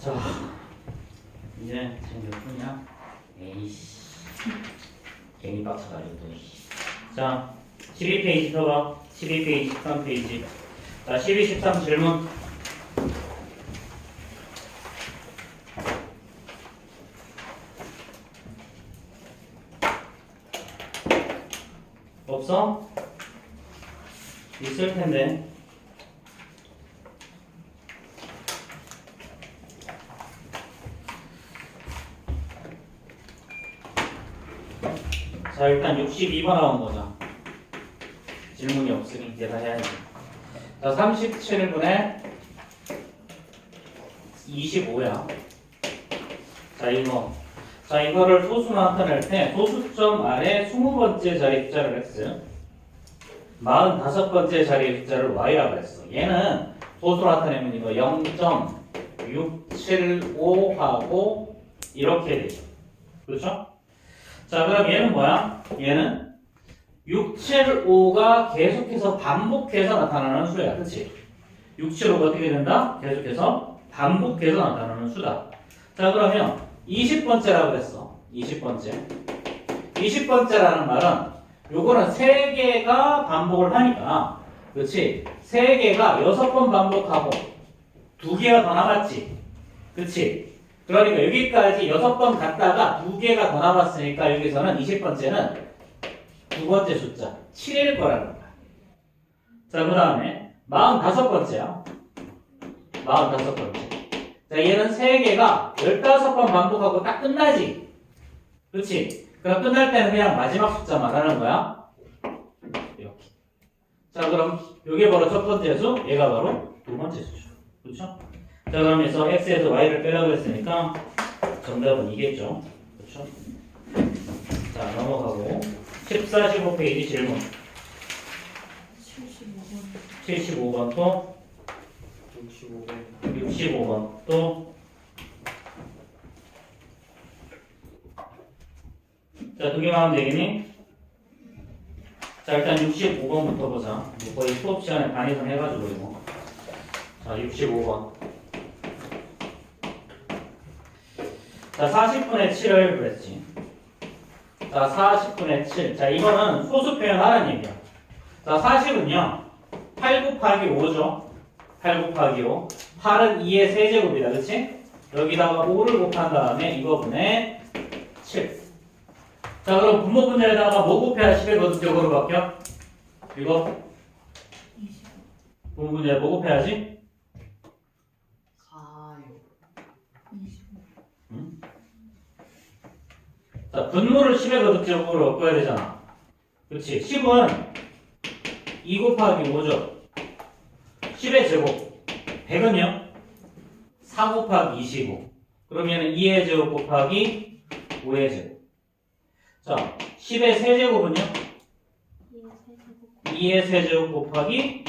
자, 이제 지금 몇 분이야? 에이씨. 괜히 빡쳐가지고 또. 자, 12페이지 펴봐. 12페이지, 13페이지. 자, 12, 13 질문. 없어? 있을 텐데. 자, 일단 62번 나온 거죠. 질문이 없으니 대답해야지. 자, 37분에 25야. 자, 이거. 자, 이거를 소수 나타낼 때 소수점 아래 20번째 자리 숫자를 x, 45번째 자리 숫자를 y라고 했어. 얘는 소수 나타내면 이거 0.675하고 이렇게 되죠. 그렇죠? 자, 그럼 얘는 뭐야? 얘는 675가 계속해서 반복해서 나타나는 수야. 그치? 675가 어떻게 된다? 계속해서 반복해서 나타나는 수다. 자, 그러면 20번째라고 그랬어. 20번째. 20번째라는 말은 요거는 3개가 반복을 하니까, 그치? 3개가 6번 반복하고 2개가 더 남았지. 그치? 그러니까 여기까지 6번 갔다가 2개가 더 남았으니까 여기서는 20번째는 두 번째 숫자 7일 거라는 거야. 자, 그 다음에 45번째야. 45번째. 자, 얘는 3개가 15번 반복하고 딱 끝나지. 그렇지? 그럼 끝날 때는 그냥 마지막 숫자 말하는 거야. 이렇게. 자, 그럼 이게 바로 첫 번째 수, 얘가 바로 두 번째 수죠. 그렇죠? 자, 그러면서 x에서 y를 빼려고 했으니까 정답은 이겠죠. 그렇죠? 자, 넘어가고 14, 15페이지 질문. 75번 또 65번 또. 자, 두 개만 하면 되겠니? 자, 일단 65번부터 보자. 거의 수업 시간에 반 이상 해가지고 이거. 자, 65번. 자, 40분의 7을 그랬지. 자, 40분의 7. 자, 이거는 소수 표현하라는 얘기야. 자, 40은요. 8 곱하기 5죠. 8 곱하기 5. 8은 2의 세제곱이다. 그치? 여기다가 5를 곱한 다음에 이거분의 7. 자, 그럼 분모 분자에다가 뭐 곱해야 10의 거듭적으로 바뀌어? 이거? 분모 분자에 뭐 곱해야지? 4요. 응? 자, 분모를 10의 거듭적으로 바꿔야 되잖아. 그치? 10은 2 곱하기 5죠. 10의 제곱. 100은요? 4 곱하기 25. 그러면 2의 제곱 곱하기 5의 제곱. 자, 10의 세제곱은요? 2의 세제곱 곱하기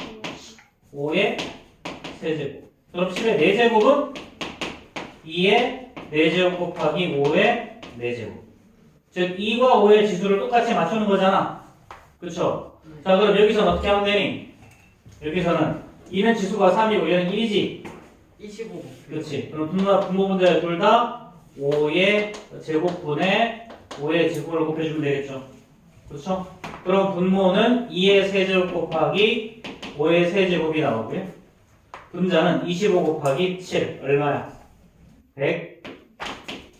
5의 세제곱. 그럼 10의 4제곱은 2의 4제곱 곱하기 5의 4제곱. 즉 2과 5의 지수를 똑같이 맞추는 거잖아. 그쵸? 자, 그럼 여기서는 어떻게 하면 되니? 여기서는 2는 지수가 3이고 얘는 1이지? 25. 그렇지. 그럼 분모 분자에 둘 다 5의 제곱분의 5의 제곱을 곱해주면 되겠죠. 그렇죠? 그럼 분모는 2의 세제곱 곱하기 5의 세제곱이 나오고요. 분자는 25 곱하기 7. 얼마야?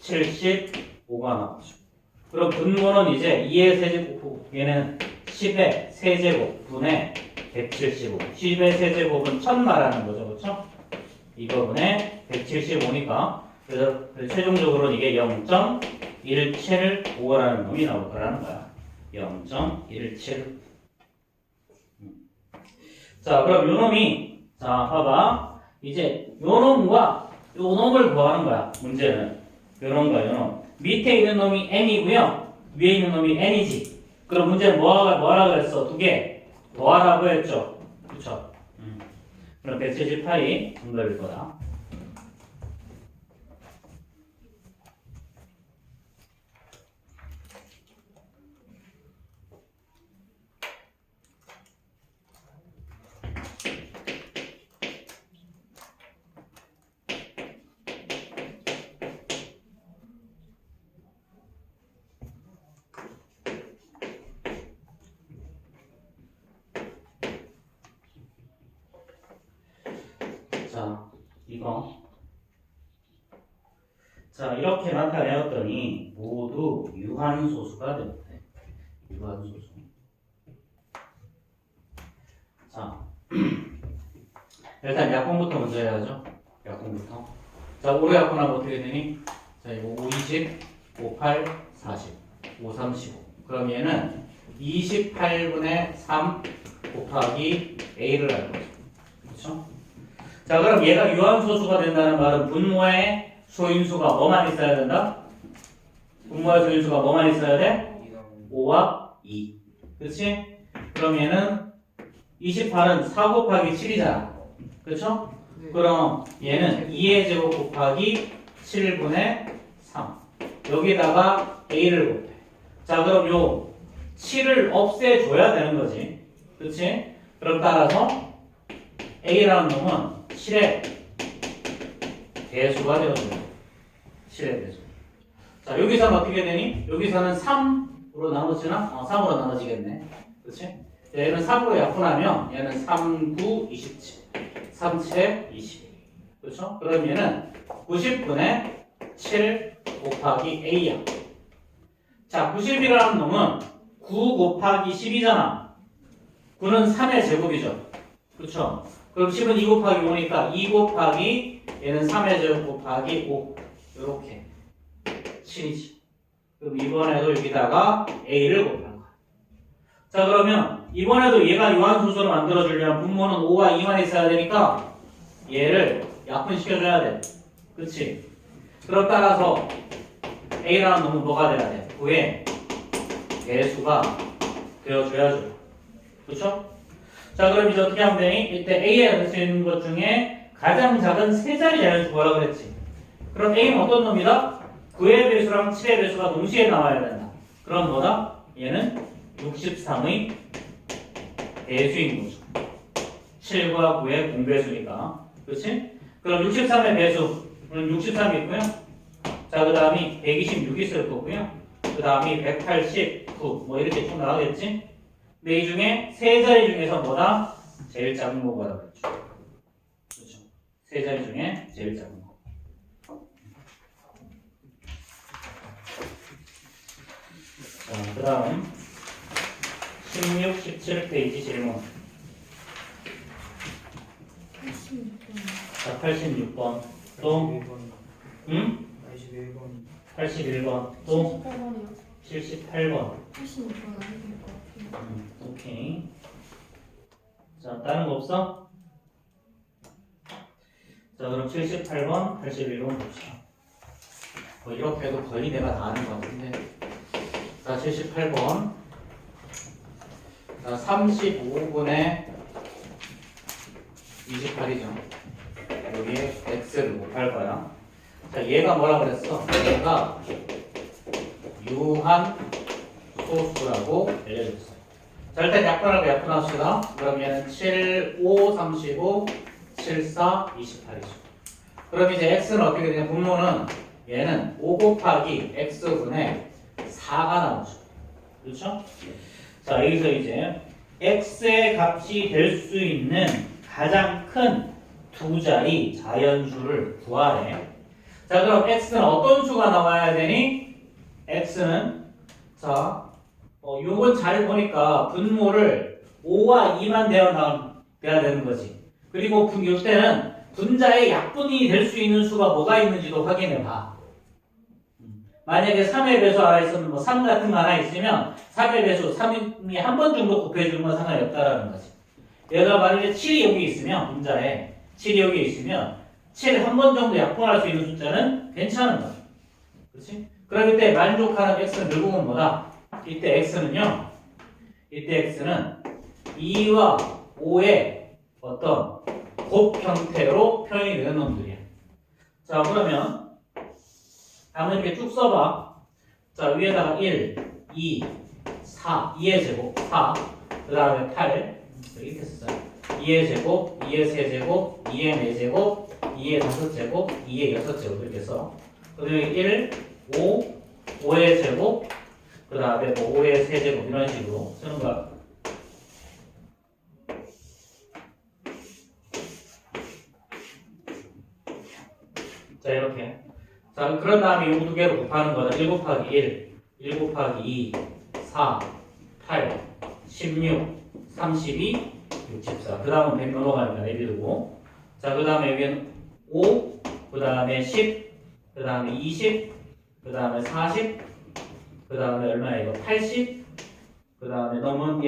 175가 나오죠. 그럼 분모는 이제 2의 세제곱, 얘는 10의 세제곱 분의 175. 10의 세제곱은 1000 말하는 거죠. 그렇죠? 이거분의 175니까 그래서 최종적으로는 이게 0.175라는 놈이 나올 거라는 거야. 0.175. 자, 그럼 요 놈이, 자, 봐봐. 이제 요 놈과 요 놈을 구하는 거야. 문제는. 요 놈과 요 놈. 밑에 있는 놈이 n이고요. 위에 있는 놈이 n이지. 그럼 문제는 뭐하라 그랬어? 두 개 더하라고 했죠. 그쵸? 그럼 178이 정답일 거다. 자, 이거. 자, 이렇게 나타내었더니 모두 유한소수가 되는데. 유한소수. 자, 일단 약분부터 먼저 해야죠. 약분부터. 자, 5로 약분하면 어떻게 되니? 자, 이거 5, 20, 5, 8, 40, 5, 3, 15. 그럼 얘는 28분의 3 곱하기 A를 할 거죠. 그렇죠? 자, 그럼 얘가 유한소수가 된다는 말은 분모에 소인수가 뭐만 있어야 된다? 분모의 소인수가 뭐만 있어야 돼? 5와 2. 그렇지? 그럼 얘는 28은 4 곱하기 7이잖아. 그렇죠? 네. 그럼 얘는 2의 제곱 곱하기 7분의 3. 여기다가 A를 곱해. 자, 그럼 요 7을 없애줘야 되는 거지. 그렇지? 그럼 따라서 A라는 놈은 7의 배수가 되어줍니다. 7의 배수. 자, 여기서는 어떻게 되니? 여기서는 3으로 나눠지나? 3으로 나눠지겠네. 그렇지? 얘는 3으로 약분하면 얘는 3, 9, 27. 3, 7에 21. 그렇죠? 그럼 얘는 90분의 7 곱하기 A야. 자, 90이라는 놈은 9 곱하기 10이잖아. 9는 3의 제곱이죠. 그렇죠? 그럼 10은 2 곱하기 5니까 2 곱하기 얘는 3의 제곱 곱하기 5. 요렇게 7이지. 그럼 이번에도 여기다가 A를 곱하는 거야. 자, 그러면 이번에도 얘가 유한소수로 만들어주려면 분모는 5와 2만 있어야 되니까 얘를 약분시켜줘야 돼. 그렇지? 그럼 따라서 A라는 놈은 뭐가 돼야 돼? 9의 배수가 되어줘야죠. 그렇죠? 자, 그럼 이제 어떻게 하면 되니? 이때 A에 넣을 수 있는 것 중에 가장 작은 세 자리 자연수 뭐라고 그랬지? 그럼 A는 어떤 놈이다? 9의 배수랑 7의 배수가 동시에 나와야 된다. 그럼 뭐다? 얘는 63의 배수인 거죠. 7과 9의 공배수니까. 그렇지? 그럼 63의 배수는 63이 있고요. 자, 그 다음이 126이 있을 거고요. 그 다음이 189, 뭐 이렇게 쭉 나가겠지? 근데 이 중에 세 자리 중에서 뭐다? 제일 작은 거 뭐라고 그랬죠? 그렇죠. 세 자리 중에 제일 작은 거. 자, 그 다음 16, 17페이지 질문. 86번. 자, 86번. 또, 81번. 81번. 81번. 또, 78번이요. 78번. 86번 아닐 것 같아요. 오케이. 자, 다른 거 없어? 자, 그럼 78번, 81번 봅시다. 뭐 이렇게 해도 거의 내가 다 아는 것 같은데. 자, 78번. 자, 35분의 28이죠. 여기에 x를 곱할 거야. 자, 얘가 뭐라 그랬어? 얘가 유한 소수라고 알려줬어요. 자, 일단 약분하고 약분합시다. 그럼 얘는 7, 5, 35, 7, 4, 28이죠. 그럼 이제 x는 어떻게 되냐? 분모는 얘는 5 곱하기 x분의 4가 나오죠. 그렇죠? 자, 여기서 이제 x의 값이 될 수 있는 가장 큰 두 자리 자연수를 구하래. 자, 그럼 x는 어떤 수가 나와야 되니? x는 자, 요건 잘 보니까 분모를 5와 2만 돼야 되는 거지. 그리고 이때는 분자의 약분이 될 수 있는 수가 뭐가 있는지도 확인해 봐. 만약에 3의 배수 하나 있으면 뭐 3 같은 거 하나 있으면 3의 배수 3이 한 번 정도 곱해주는 건 상관이 없다라는 거지. 얘가 만약에 7이 여기 있으면 분자에 7이 여기 있으면 7 한 번 정도 약분할 수 있는 숫자는 괜찮은 거야. 그렇지? 그럼 이때 만족하는 x는 결국은 뭐다? 이때 x는요. 이때 x는 2와 5의 어떤 곱 형태로 표현이 되는 놈들이야. 자, 그러면 한번 이렇게 쭉 써봐. 자, 위에다가 1, 2, 4, 2의 제곱, 4, 그 다음에 8, 이렇게 썼어요. 2의 제곱, 2의 세제곱, 2의 4제곱, 2의 5제곱, 2의 6제곱 이렇게 써. 그 다음에 1, 5, 5의 제곱, 그 다음에 뭐 5의 세제곱 이런 식으로 쓰는 거야. 자, 이렇게. 자, 그런 다음에 이 두 개로 곱하는 거다. 1 곱하기 1, 1 곱하기 2, 4, 8, 16, 32, 64. 그 다음은 100 넘어가니까 내비두고. 자, 그 다음에 여기는 5, 그 다음에 10, 그 다음에 20, 그 다음에 40, 그 다음에 얼마야 이거? 80, 그 다음에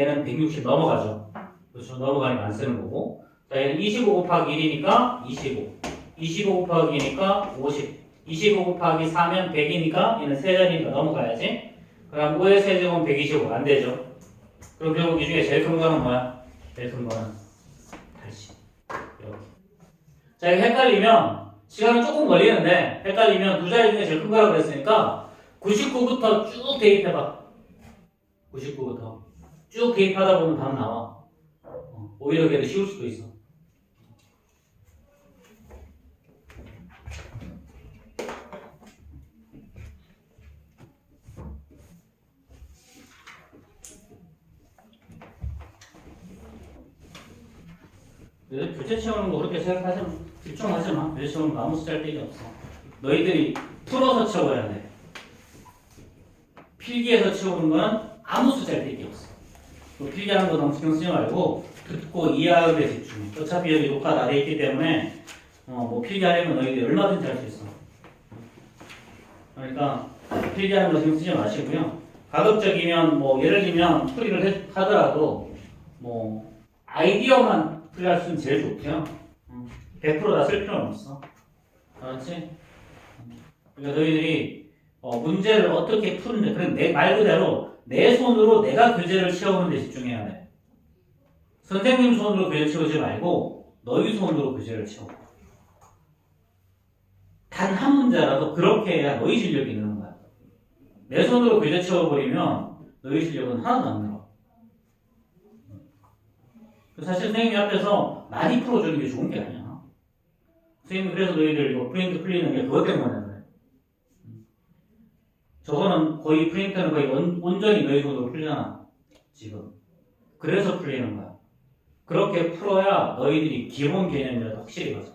얘는 160 넘어가죠. 그렇죠. 넘어가니까 안 쓰는 거고. 자, 얘는 25 곱하기 1이니까 25. 25 곱하기 2니까 50. 25 곱하기 4면 100이니까 얘는 세자리니까 넘어가야지. 그럼 5의 세제곱은 125. 안 되죠. 그럼 결국 이 중에 제일 큰 거는 뭐야? 제일 큰 거는 80. 이렇게. 자, 이거 헷갈리면 시간은 조금 걸리는데 헷갈리면 두 자리 중에 제일 큰 거라고 그랬으니까 99부터 쭉 대입해봐. 99부터 쭉 대입하다 보면 답 나와. 오히려 그게 더 쉬울 수도 있어. 교재 채우는 거 그렇게 생각하지 마. 집중하지 마. 교재 채우는 거 아무 쓸데기 없어. 너희들이 풀어서 채워야 돼. 필기해서 채우는 거는 아무 쓸데기 없어. 필기하는 거 너무 신경 쓰지 말고 듣고 이해하는 데 집중해. 어차피 여기 녹화 다 돼 있기 때문에 뭐 필기하려면 너희들이 얼마든지 할 수 있어. 그러니까 필기하는 거 신경 쓰지 마시고요. 가급적이면 뭐 예를 들면 풀이를 하더라도 뭐 아이디어만 풀이할 수는 제일 좋고요. 100% 다 쓸 필요는 없어. 알았지? 그러니까 너희들이 문제를 어떻게 푸는지, 그럼 내 말 그대로 내 손으로 내가 교재를 채우는 데 집중해야 돼. 선생님 손으로 교재 채우지 말고 너희 손으로 교재를 채워. 단 한 문제라도 그렇게 해야 너희 실력이 느는 거야. 내 손으로 교재 채워버리면 너희 실력은 하나도 안 늘어. 사실 선생님이 앞에서 많이 풀어주는 게 좋은 게 아니야. 선생님이 그래서 너희들 이거 프린트 풀리는 게 그것 때문에 그래. 저거는 거의 프린트는 거의 온전히 너희 손으로 풀잖아. 지금. 그래서 풀리는 거야. 그렇게 풀어야 너희들이 기본 개념이라도 확실히 가져.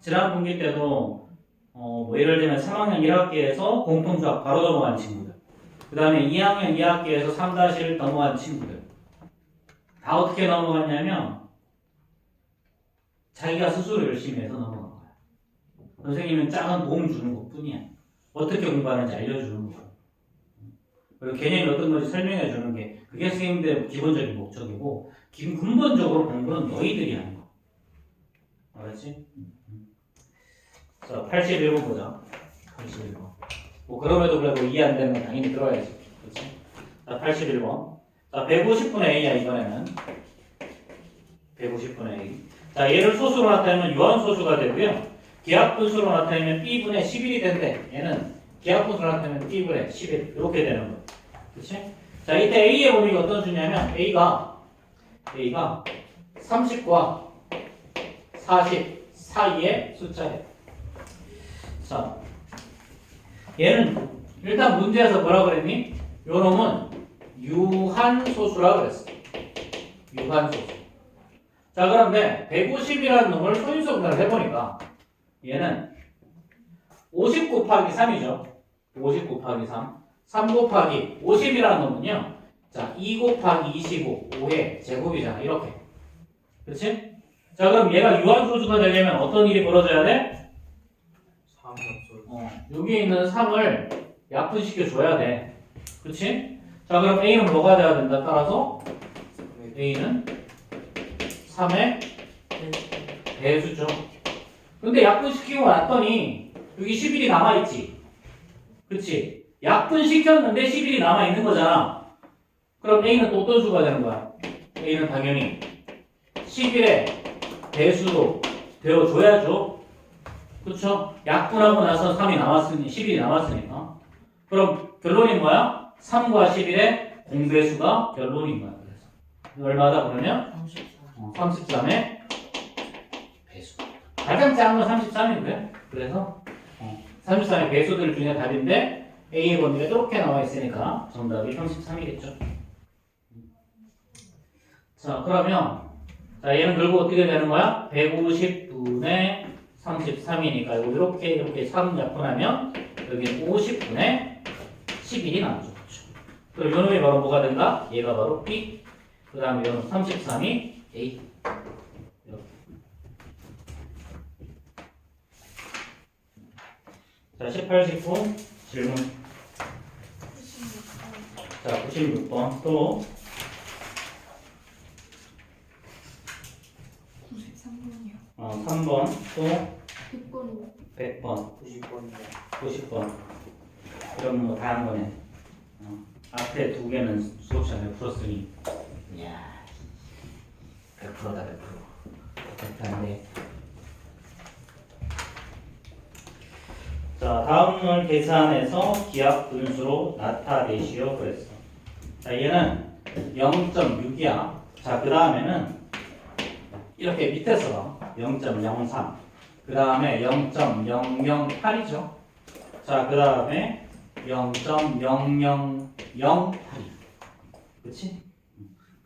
지난 분기 때도 뭐 예를 들면 3학년 1학기에서 공통수학 바로 넘어간 친구들, 그 다음에 2학년 2학기에서 3-1 넘어간 친구들 다 어떻게 넘어갔냐면 자기가 스스로 열심히 해서 넘어간 거야. 선생님은 작은 도움 주는 것 뿐이야. 어떻게 공부하는지 알려주는 거야. 그리고 개념이 어떤 건지 설명해 주는 게 그게 선생님들의 기본적인 목적이고 근본적으로 공부는 너희들이 하는 거. 알았지? 자, 81번 보자. 81번. 뭐 그럼에도 불구하고 이해 안 되는 건 당연히 들어야지. 그렇지? 자, 81번. 자, 150분의 A야, 이번에는. 150분의 A. 자, 얘를 소수로 나타내면 유한소수가 되고요. 기하분수로 나타내면 B분의 11이 된대. 얘는 기하분수로 나타내면 B분의 11. 이렇게 되는 거. 그렇지? 자, 이때 A의 범위가 어떤 수냐면 A가 30과 40 사이의 숫자예요. 자, 얘는 일단 문제에서 뭐라 그랬니? 요 놈은 유한소수라 그랬어. 유한소수. 자, 그런데 150이라는 놈을 소인수 분할을 해보니까 얘는 50 곱하기 3이죠. 50 곱하기 3. 3 곱하기 50이라는 놈은요. 자, 2 곱하기 25, 5의 제곱이잖아. 이렇게. 그렇지? 자, 그럼 얘가 유한소수가 되려면 어떤 일이 벌어져야 돼? 여기 있는 3을 약분시켜 줘야 돼. 그렇지? 자, 그럼 A는 뭐가 돼야 된다? 따라서 A는 3의 배수죠. 근데 약분시키고 났더니 여기 11이 남아있지. 그렇지? 약분시켰는데 11이 남아있는 거잖아. 그럼 A는 또 어떤 수가 되는 거야? A는 당연히 11의 배수로 되어줘야죠. 그렇죠? 약분하고 나서 3이 남았으니 11이 남았으니까. 그럼 결론이 뭐야? 3과 11의 공배수가 결론인 거야. 그래서 얼마다 그러면? 33의 배수. 가장 작은 건 33인데 그래서 33의 배수들 중에 답인데 A의 범위가 이렇게 나와 있으니까 정답이 33이겠죠. 자, 그러면 자, 얘는 결국 어떻게 되는 거야? 150분의 33이니까 이렇게 3 약분하면 여기 50분의 11이 나오죠. 그렇죠? 그럼 요놈이 바로 뭐가 된다? 얘가 바로 B. 그 다음에 요놈 33이 A. 이렇게. 자, 18, 19 질문. 96번. 자, 96번 또 93번이요. 3번 또 100번. 100번 90번이요. 90번. 그럼 뭐 다 한 거네. 앞에 두 개는 수업 시간에 풀었으니, 이야, 100%다 100%. 됐다네. 자, 다음을 계산해서 기하 분수로 나타내시오 그랬어. 자, 얘는 0.6이야. 자, 그 다음에는 이렇게 밑에서 0.03. 그 다음에 0.008이죠. 자, 그 다음에 0.0008. 그치?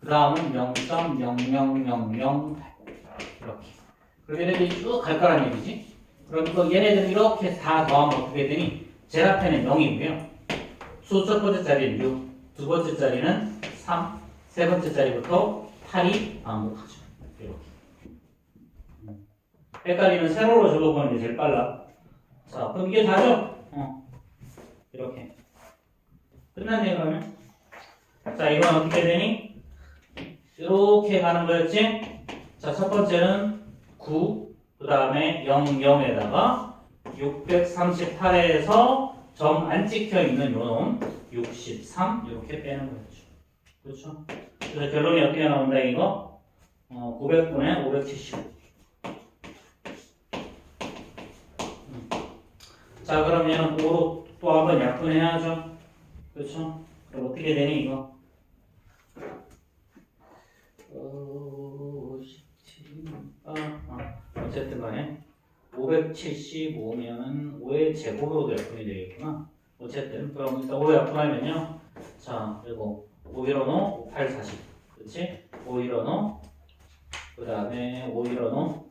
그 다음은 0.00008. 이렇게. 그럼 얘네들이 쭉 갈 거란 얘기지? 그럼 또 얘네들은 이렇게 다 더하면 어떻게 되니? 제일 앞에는 0이고요. 수 첫 번째 자리는 6, 두 번째 자리는 3, 세 번째 자리부터 8이 반복하죠. 이렇게. 헷갈리면 세로로 적어보는 게 제일 빨라. 자, 그럼 이게 다죠? 이렇게. 끝났네, 그러면? 자, 이건 어떻게 되니? 이렇게 가는 거였지? 자, 첫 번째는 9, 그 다음에 00에다가 638에서 점 안 찍혀 있는 요놈 63 이렇게 빼는 거였죠. 그렇죠? 그래서 결론이 어떻게 나온다 이거? 900분의 570. 자, 그럼 얘는 5로 또 한번 약분해야죠. 그렇죠? 그럼 어떻게 되니 이거? 어쨌든 간에 575면은 5의 제곱으로 약분이 되겠구나. 어쨌든 그럼 일단 5 약분하면요. 자, 그리고 515노 5840. 그렇지? 515노 그 다음에 515노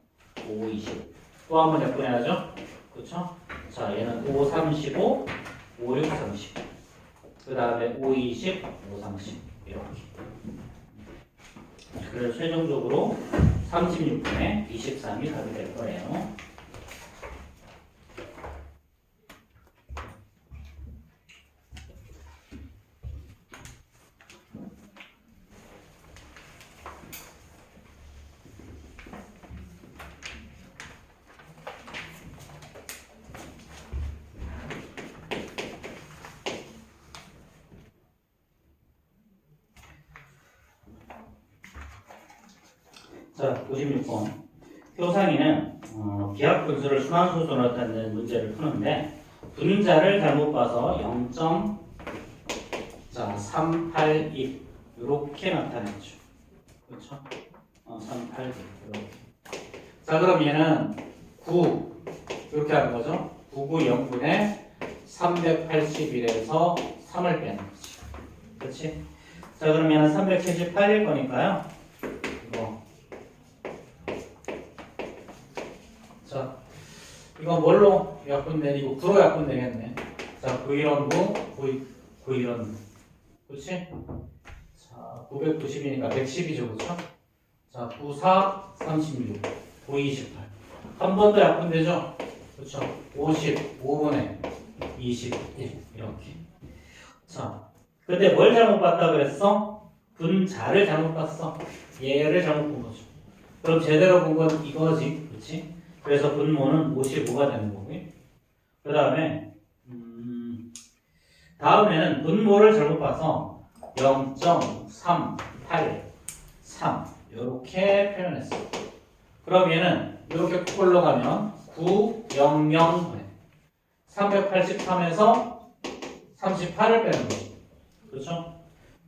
520. 또 한 번 약분해야죠. 그렇죠? 자, 얘는 535 5630. 그 다음에 520 530. 이렇게. 그래서 최종적으로 36분의 23이 답이 될 거예요. 자, 96번. 효상이는 기하분수를 순환수소로 나타내는 문제를 푸는데 분자를 잘못 봐서 0.382 이렇게 나타냈죠. 그렇죠? 382 이렇게. 자, 그럼 얘는 9 이렇게 하는 거죠. 99 0분의 381에서 3을 빼는 거지. 그렇지? 자, 그럼 얘는 378일 거니까요. 자, 이거 뭘로 약분 내리고 9로 약분 되겠네. 자, 9일원부, 9일원부. 그렇지? 자, 990이니까 110이죠, 그렇죠? 자, 94, 36, 928. 한 번 더 약분 되죠? 그렇죠? 50, 5분의 21 이렇게. 자, 근데 뭘 잘못 봤다 그랬어? 분자를 잘못 봤어. 얘를 잘못 본 거죠. 그럼 제대로 본 건 이거지, 그렇지? 그래서 분모는 55가 되는 거고요. 그 다음에 다음에는 분모를 잘못 봐서 0.383 이렇게 표현했어. 그럼 얘는 이렇게 콕 올라가면 900 383에서 38을 빼는 거죠. 그렇죠?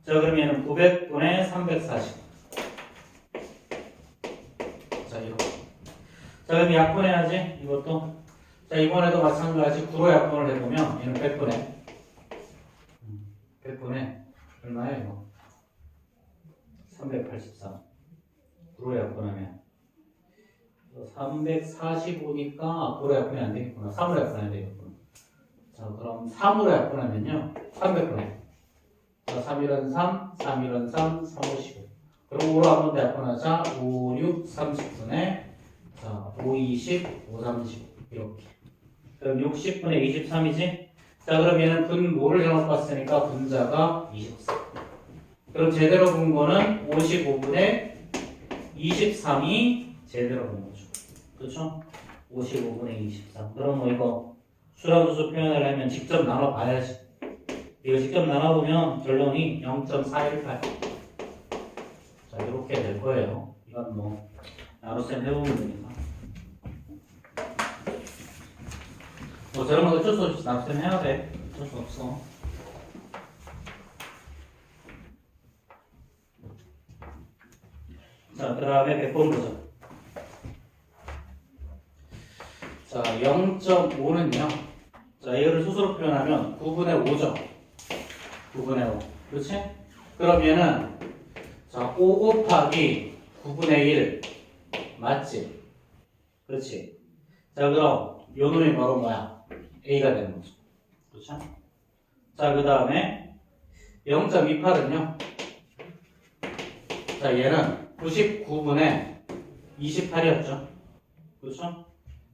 자, 그럼 얘는 900분의 340. 자, 이렇게. 자, 그럼 약분해야지, 이것도. 자, 이번에도 마찬가지 9로 약분을 해보면 얘는 100분의 얼마예요, 이거? 383. 9로 약분하면 345니까 앞으로 약분이 안 되겠구나. 3으로 약분해야 되겠구나. 자, 그럼 3으로 약분하면요. 300분의. 자, 3일은 3, 3일은 3, 3, 5, 15. 그럼 5로 한 번 더 약분하자. 5, 6, 30분의 자, 5, 20, 5, 30. 이렇게. 그럼 60분의 23이지? 자, 그럼 얘는 분모를 해놓고 왔으니까 분자가 24. 그럼 제대로 본 거는 55분의 23이 제대로 본 거죠. 그렇죠? 55분의 23. 그럼 뭐 이거 수렴수 표현을 하면 직접 나눠봐야지. 이거 직접 나눠보면 결론이 0.418. 자, 이렇게 될 거예요. 이건 뭐 나눗셈 해보면 되니까. 뭐 저런 거 어쩔 수 없이 나눗셈 해야 돼. 어쩔 수 없어. 자, 그 다음에 100번 보자. 자, 0.5는요. 자, 이거를 수수로 표현하면 9분의 5죠. 9분의 5. 그렇지? 그럼 얘는 자, 5 곱하기 9분의 1 맞지? 그렇지? 자, 그럼 요 놈이 바로 뭐야? A가 되는 거죠. 그렇죠? 자, 그 다음에 0.28은요. 자, 얘는 99분의 28이었죠. 그렇죠?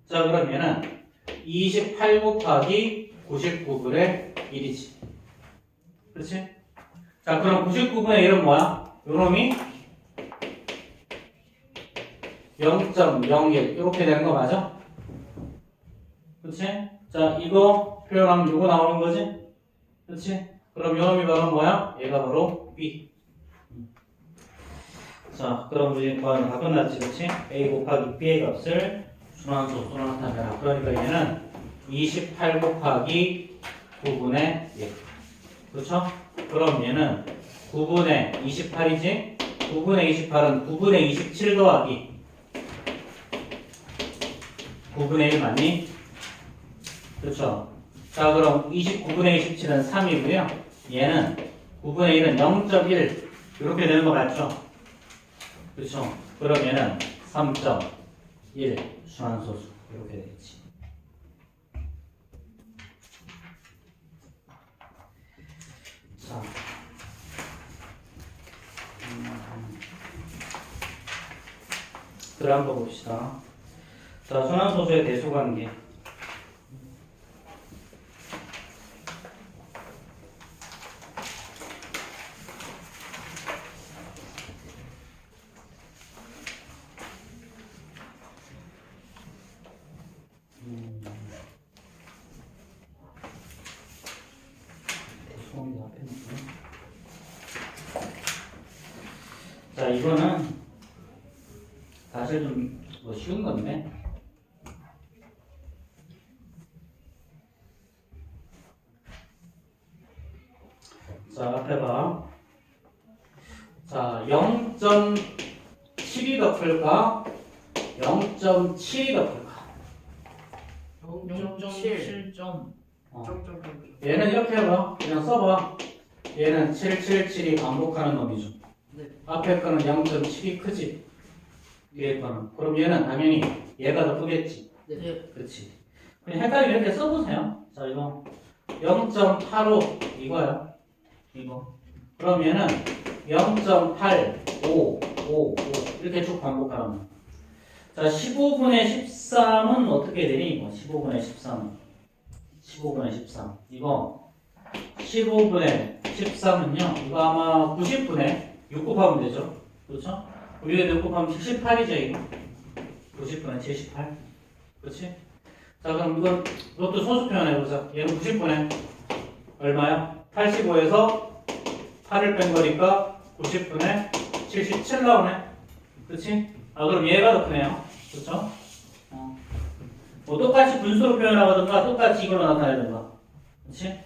자, 그럼 얘는 28 곱하기 99분의 1이지. 그렇지? 자, 그럼 99분의 1은 뭐야? 요놈이 0.01 이렇게 되는 거 맞아? 그렇지? 자, 이거 표현하면 요거 나오는 거지? 그렇지? 그럼 요놈이 바로 뭐야? 얘가 바로 B. 자, 그럼 우리 구하는 다 끝났지, 그렇지? A 곱하기 B의 값을 순환소수로 나타내라. 그러니까 얘는 28 곱하기 9분의 1. 그렇죠? 그럼 얘는 9분의 28이지? 9분의 28은 9분의 27 더하기 9분의 1 맞니? 그렇죠? 자, 그럼 29분의 27은 3이고요. 얘는 9분의 1은 0.1 이렇게 되는 거 맞죠? 그렇죠? 그럼 얘는 3.1 순환소수 이렇게 되겠지. 자, 그래 한번 봅시다. 자, 순환소수의 대소관계. 대소관계 앞에 있네. 자, 이거는 사실 좀 뭐 쉬운 건데. 자, 앞에 봐. 자, 0.7이 더 클까? 0.7이 더 클까? 0.7점. 얘는 이렇게 해봐. 그냥 써봐. 얘는 777이 반복하는 놈이죠. 네. 앞에 거는 0.7이 크지? 뒤에 거는. 그럼 얘는 당연히 얘가 더 크겠지? 네. 그렇지. 그냥 헷갈리면 이렇게 써보세요. 자, 이거 0.85 이거야. 이거. 그럼 얘는 0.8, 5, 5, 5 이렇게 쭉 반복하는 거야. 자, 15분의 13은 어떻게 되니? 이거 15분의 13은 15분의 13 이거 15분의 13은요 이거 아마 90분의 6 곱하면 되죠. 그렇죠? 위에 6 곱하면 78이죠 이거 90분의 78 그렇지? 자, 그럼 이것도 소수 표현해보자. 얘는 90분의 얼마야? 85에서 8을 뺀 거니까 90분의 77 나오네. 그렇지? 아, 그럼 얘가 더 크네요. 그렇죠? 뭐 똑같이 분수로 표현하거든가 똑같이 이걸로 나타내든가. 그렇지?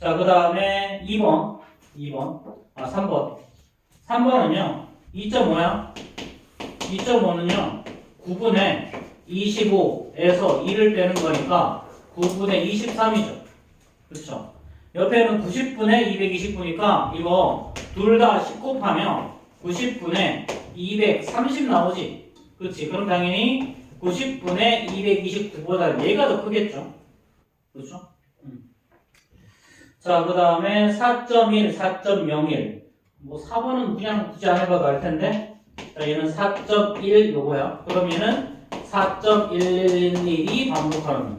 자, 그 다음에 2번. 아, 3번. 3번은요. 2.5야. 2.5는요. 9분의 25에서 2를 빼는 거니까 9분의 23이죠. 그렇죠? 옆에는 90분의 229니까 이거 둘 다 10 곱하면 90분의 230 나오지. 그렇지? 그럼 당연히 90분의 229보다 얘가 더 크겠죠? 그렇죠? 자, 그 다음에 4.1, 4.01. 뭐 4번은 그냥 굳이 안 해봐도 알 텐데. 자, 얘는 4.1 요거야. 그럼 얘는 4.111이 반복하는 거.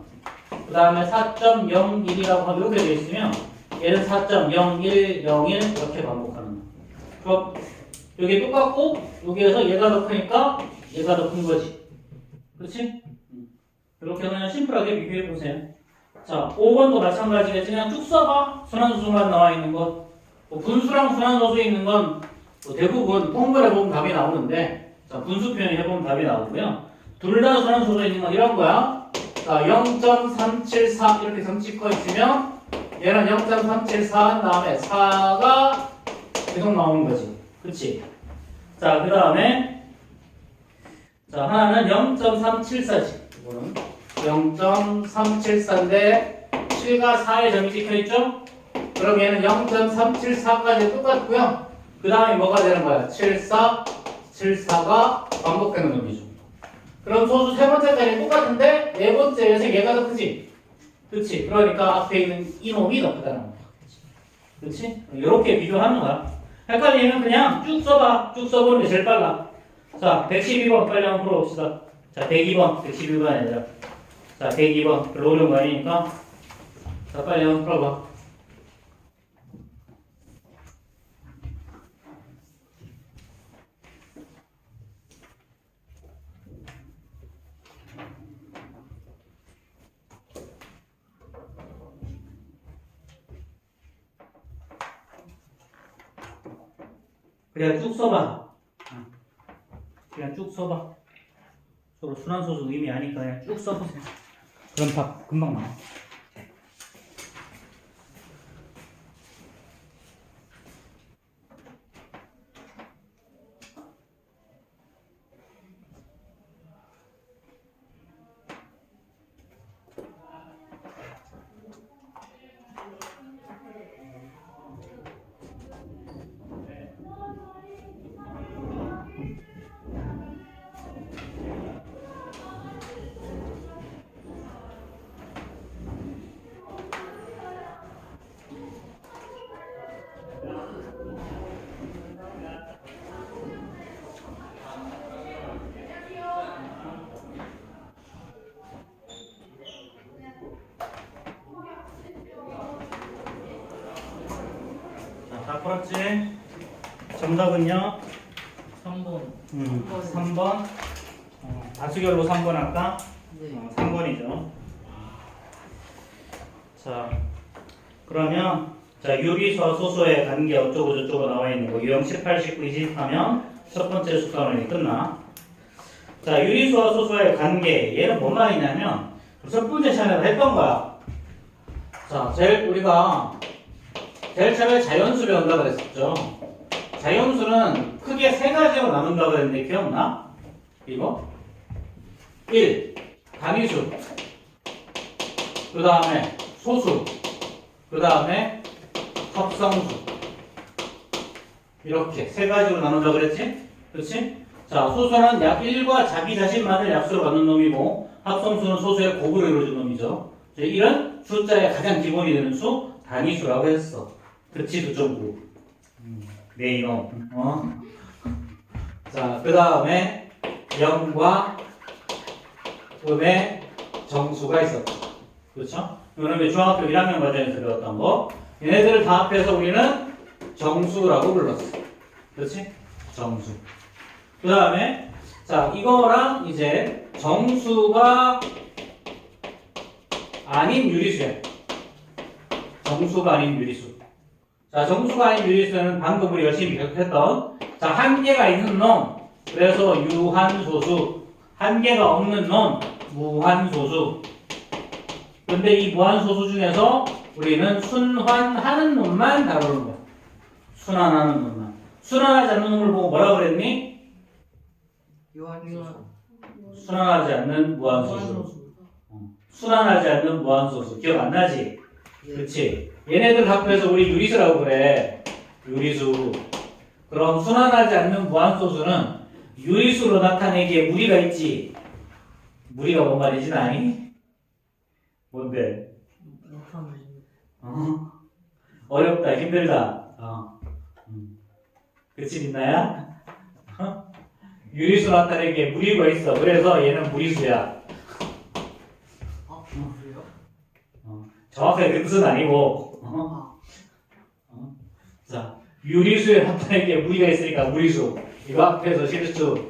그 다음에 4.01이라고 하면 이렇게 되어 있으면 얘는 4.0101 이렇게 반복하는 거. 그럼 여기 똑같고 여기에서 얘가 더 크니까 얘가 더 큰 거지. 그렇지? 이렇게 그냥 심플하게 비교해 보세요. 자, 5번도 마찬가지겠지. 그냥 쭉 써봐. 순환소수만 나와 있는 것. 뭐 분수랑 순환소수에 있는 건뭐 대부분 통분해 보면 답이 나오는데, 자, 분수 표현 해보면 답이 나오고요. 둘 다 순환소수에 있는 건 이런 거야. 자, 0.374 이렇게 점찍고 있으면 얘는 0.374 한 다음에 4가 계속 나오는 거지. 그치? 자, 그 다음에 자, 하나는 0.374지. 이거는 0.374인데 7과 4의 점이 찍혀있죠? 그럼 얘는 0.374까지 똑같고요. 그 다음에 뭐가 되는 거야? 74, 74가 반복되는 놈이죠. 그럼 소수 세 번째까지 똑같은데 네 번째에서 얘가 더 크지? 그치? 그러니까 앞에 있는 이 놈이 더 크다는 거야. 그치? 이렇게 비교하는 거야. 헷갈리면 그냥 쭉 써봐. 쭉 써보는 게 제일 빨라. 자, 112번 빨리 한번 풀어봅시다. 자, 102번, 111번 아니라. 자, 102번. 별로 어려운 거 아니니까. 자, 빨리 한번 풀어봐. 그냥 쭉 써봐. 그냥 쭉 써봐. 서로 순환소수 의미 아니까 그냥 쭉 써보세요. 그럼 답 금방 나와. 다 풀었지? 정답은요? 3번. 3번. 다수결로 3번 할까? 네. 3번이죠. 자, 그러면 자, 유리수와 소수의 관계 어쩌고 저쩌고 나와 있는 거 유형 18, 19, 20 하면 첫 번째 숙달원이 끝나. 자, 유리수와 소수의 관계 얘는 뭔 말이냐면 첫 번째 시간에 했던 거야. 자, 우리가 제일 처음에 자연수 배운다고 그랬었죠. 자연수는 크게 세 가지로 나눈다고 그랬는데 기억나? 이거 1. 단위수, 그 다음에 소수, 그 다음에 합성수. 이렇게 세 가지로 나눈다고 그랬지? 그렇지? 자, 소수는 약 1과 자기 자신만을 약수로 갖는 놈이고 합성수는 소수의 곱으로 이루어진 놈이죠. 이런 숫자의 가장 기본이 되는 수 단위수라고 했어. 그치, 두 점으로. 네, 이놈. 자, 그 다음에 0과 음의 정수가 있었죠. 그렇죠? 이거는 중학교 1학년 과정에서 배웠던 거. 얘네들을 다 합해서 우리는 정수라고 불렀어. 그렇지? 정수. 그 다음에, 자, 이거랑 이제 정수가 아닌 유리수야. 정수가 아닌 유리수. 자, 정수가 아닌 유리수는 방금 우리 열심히 비교했던 자, 한계가 있는 놈. 그래서 유한소수. 한계가 없는 놈. 무한소수. 근데 이 무한소수 중에서 우리는 순환하는 놈만 다루는 거야. 순환하는 놈만. 순환하지 않는 놈을 보고 뭐라 그랬니? 유한소수. 순환하지 않는 무한소수. 순환하지 않는 무한소수. 기억 안 나지? 그치? 얘네들 합해서 우리 유리수라고 그래. 유리수. 그럼 순환하지 않는 무한소수는 유리수로 나타내기에 무리가 있지. 무리가 뭔 말이지 아니? 뭔데? 못하는 어? 어렵다 힘들다. 그치 민나야? 유리수 나타내는 게 무리가 있어. 그래서 얘는 무리수야. 아 그래요? 정확하게 그 뜻은 아니고. 자, 유리수에 나타내는 게 무리가 있으니까 무리수. 이거 앞에서 실수.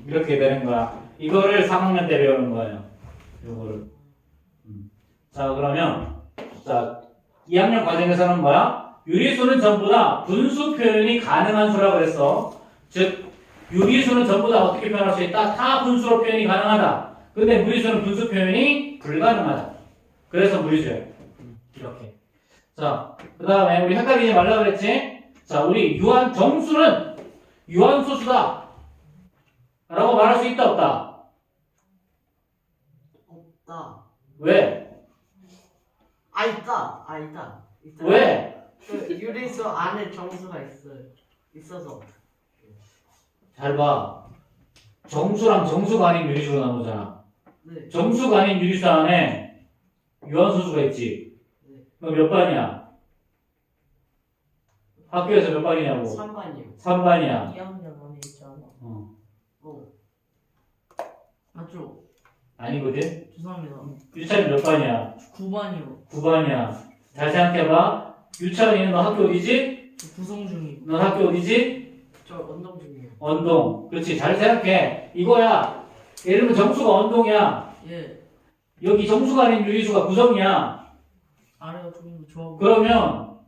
이렇게 되는 거야. 이거를 3학년 때 배우는 거예요. 요거를. 자, 그러면 자, 2학년 과정에서는 뭐야? 유리수는 전부 다 분수 표현이 가능한 수라고 그랬어. 즉, 유리수는 전부 다 어떻게 표현할 수 있다? 타 분수로 표현이 가능하다. 근데 무리수는 분수 표현이 불가능하다. 그래서 무리수예요. 이렇게. 자, 그 다음에 우리 헷갈리지 말라 그랬지? 자, 우리 정수는 유한소수다. 라고 말할 수 있다, 없다? 없다. 왜? 아 있다. 아 있다. 있다. 왜? 그 유리수 안에 정수가 있어서. 잘 봐. 정수랑 정수가 아닌 유리수로 나오잖아. 네. 정수가 아닌 유리수 안에 유한소수가 있지. 네. 그럼 몇 반이야? 학교에서 몇 반이냐고? 3반이요. 3반이야. 2학년 안에 있잖아. 어. 맞죠? 아니거든? 죄송합니다. 유찬이 몇 반이야? 9반이요. 9반이야. 잘 생각해봐. 유찬이는 너 학교 어디지? 구성 중이고. 너 학교 어디지? 저 운동 중이에요. 언동. 그렇지. 잘 생각해. 이거야. 예를 들면 정수가 언동이야. 예. 여기 정수가 아닌 유리수가 구성이야. 아래가 조금 더 좋아 보여. 그러면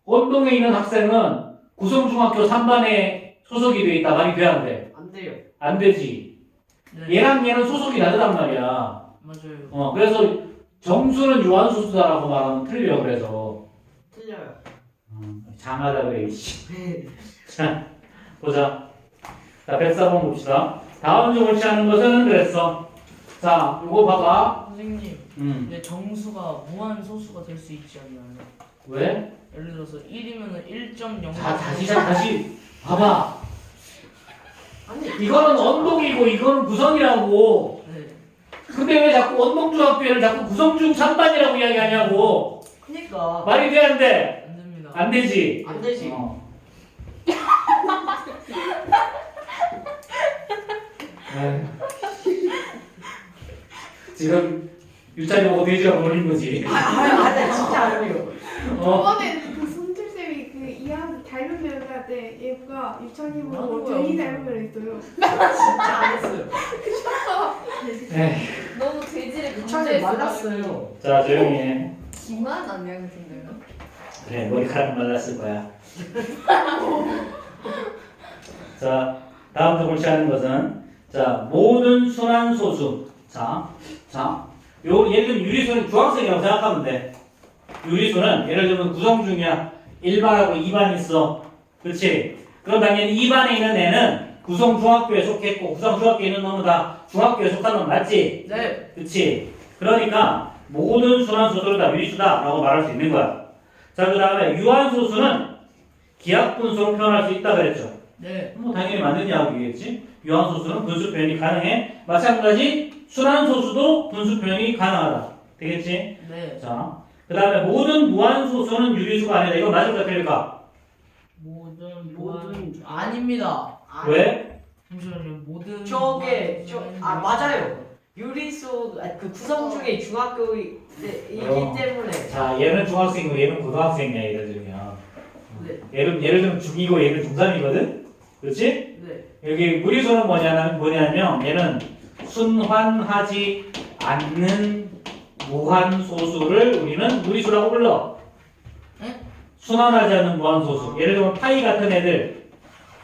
언동에 있는 학생은 구성중학교 3반에 소속이 돼 있다. 말이 돼, 안 돼? 안 돼요. 안 되지. 네. 얘랑 얘는 소속이 다르단 말이야. 맞아요. 그래서 정수는 유한소수다라고 말하면 틀려. 그래서 틀려요. 장하다 그래. 이씨. 네. 자, 보자. 자, 104번 봅시다. 다음 중 옳지 않은 것은 그랬어. 자, 이거 봐봐. 선생님, 근데 정수가 무한 소수가 될 수 있지 않나요? 왜? 예를 들어서 1이면은 1.0. 자, 다시 봐봐. 아니 이거는 언동이고 이거는 구성이라고. 네. 근데 왜 자꾸 언동중학교를 자꾸 구성중 3반이라고 이야기하냐고. 그니까 말이 돼, 안 돼? 안 됩니다. 안 되지. 안 되지. 아유. 지금 유찬이 보고 돼지가 몰린 거지. 아니 진짜 아니에요. 저번에 그 손질쌤이 그 이해하는 닮은 배우가 때 얘가 유찬이 보고 나도 돼지 뭐야. 닮은 배우 있어요. 진짜 안 했어요. 에이, 너무 돼지를 유찬이 말랐어요. 자, 조용히 해. 기만 아니야 그 정도면? 그래, 머리카락 말랐을 거야. 자, 다음 주 옳지 않은 것은 자, 모든 순환 소수. 자, 예를 들면 유리수는 중학생이라고 생각하면 돼. 유리수는 예를 들면 구성 중이야. 1반하고 2반 있어. 그렇지? 그럼 당연히 2반에 있는 애는 구성 중학교에 속했고 구성 중학교에 있는 놈은 다 중학교에 속한 놈 맞지? 네. 그렇지? 그러니까 모든 순환 소수를 다 유리수다라고 말할 수 있는 거야. 자, 그 다음에 유한 소수는 기하 분수로 표현할 수 있다 그랬죠. 네. 뭐 당연히 맞는 이야기겠지. 유한 소수는 분수 표현이 가능해. 마찬가지 순환 소수도 분수 표현이 가능하다. 되겠지? 네. 자, 그 다음에 모든 무한 소수는 유리수가 아니다. 이거 맞을까 틀릴까? 모든 아닙니다. 왜? 잠시만요. 모든 저게 무한 맞아요. 유리수 그 구성 중에 중학교이기 때문에 자, 얘는 중학생이고 얘는 고등학생이야. 예를 들면 네. 예를 들면 중2고 얘는 중3이거든? 그렇지? 네. 여기 무리수는 뭐냐면 얘는 순환하지 않는 무한 소수를 우리는 무리수라고 불러. 네? 순환하지 않는 무한 소수. 예를 들면 파이 같은 애들.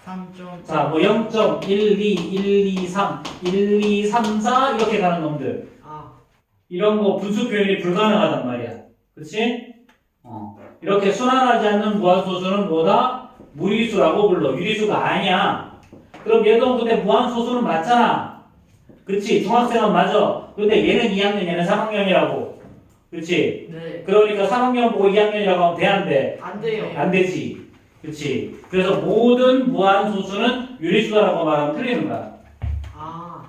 3점. 자, 뭐 0.12, 1, 2, 3, 1, 2, 3, 4 이렇게 가는 놈들. 아 이런 거 분수 표현이 불가능하단 말이야. 그렇지? 이렇게 순환하지 않는 무한 소수는 뭐다? 무리수라고 불러. 유리수가 아니야. 그럼 얘도 근데 무한 소수는 맞잖아. 그렇지? 중학생은 맞아. 근데 얘는 2학년, 얘는 3학년이라고. 그렇지? 네. 그러니까 3학년 보고 2학년이라고 하면 돼, 안 돼? 안 돼요. 안 되지. 그렇지? 그래서 모든 무한 소수는 유리수다라고 말하면 틀리는 거야. 아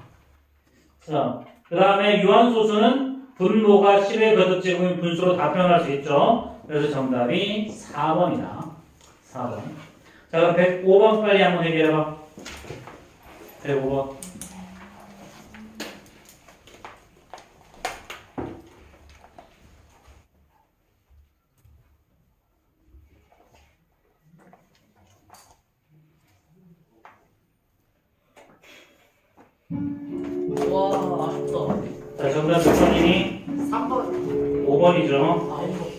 자, 그 다음에 유한소수는 분모가 10의 거듭제곱인 분수로 다 표현할 수 있죠. 그래서 정답이 4번이다. 4번. 자, 그럼 105번 빨리 한번 해결해봐. 105번. 와 아쉽다. 자, 정답 몇 번이니? 3번. 5번이죠. 아 이거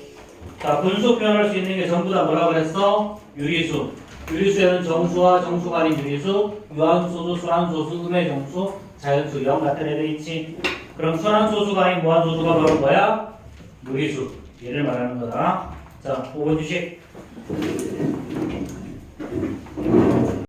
자, 분수 표현할 수 있는 게 전부 다 뭐라 그랬어? 유리수. 유리수에는 정수와 정수가 아닌 유리수, 유한소수, 순환소수, 음의 정수, 자연수, 영 같은 애들 있지. 그럼 순환소수가 아닌 무한소수가 바로 뭐야? 유리수. 얘를 말하는 거다. 자, 5번 주식.